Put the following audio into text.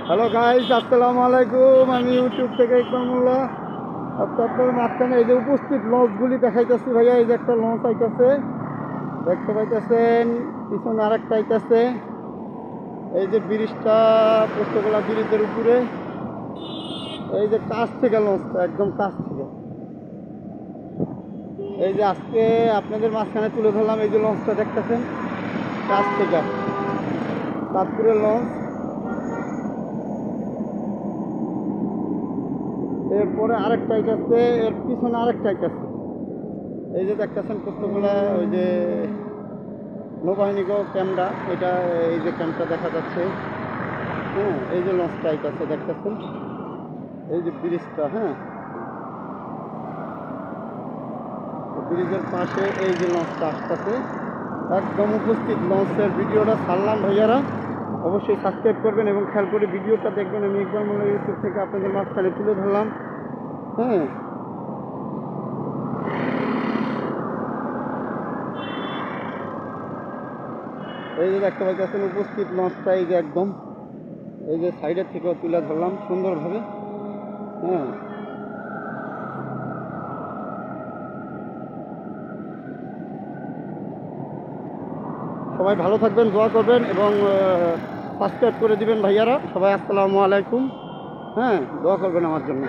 Hello guys, আসসালামু আলাইকুম। আমি ইউটিউব থেকে ইকবাল মোল্লা। আপনাদের মাঝখানে এই যে উপস্থিত লঞ্চগুলি দেখাইতেছি ভাইয়া। এই যে একটা লঞ্চ আইতেছে, দেখতে পাইতেছেন। পিছনে আরেকটা আইতেছে। এই যে ব্রিজটা, পোস্তগোলা ব্রিজের উপরে, এই যে কাছ থেকে লঞ্চটা, একদম কাছ থেকে। এই যে আজকে আপনাদের মাঝখানে তুলে ধরলাম, এই যে লঞ্চটা দেখতেছেন কাছ থেকে, চাঁদপুরের লঞ্চ। এরপরে আরেকটা আইতেছে, এর পিছনে আরেকটা আইতেছে। এই যে দেখতেছেন পোস্তগুলা, ওই যে নৌবাহিনী ক্যাম্পটা, এটা এই যে ক্যাম্পটা দেখা যাচ্ছে। হ্যাঁ, এই যে লঞ্চটা আইতেছে দেখতেছেন, এই যে ব্রিজটা। হ্যাঁ, ব্রিজের পাশে এই যে লঞ্চটা আসতেছে, একদম উপস্থিত। লঞ্চের ভিডিওটা ছাড়লাম ভাইয়ারা, অবশ্যই সাবস্ক্রাইব করবেন এবং খেয়াল করে ভিডিওটা দেখবেন। আমি ইকবাল মোল্লা ইউটিউব থেকে আপনাদের মাঝখানে তুলে ধরলাম। হ্যাঁ, এই যে দেখতে পাইতেছেন উপস্থিত লঞ্চটা, এই যে একদম এই যে সাইডের থেকেও তুলে ধরলাম সুন্দরভাবে। হ্যাঁ, সবাই ভালো থাকবেন, দোয়া করবেন এবং সাবস্ক্রাইব করে দিবেন ভাইয়ারা সবাই। আসসালামু আলাইকুম। হ্যাঁ, দোয়া করবেন আমার জন্য।